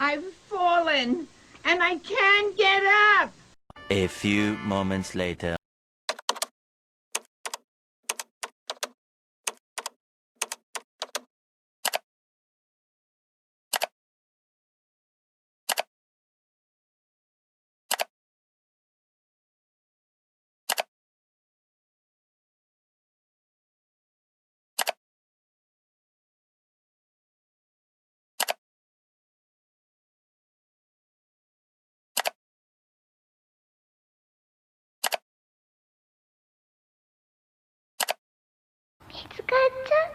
I've fallen, and I can't get up. A few moments later. Picsart.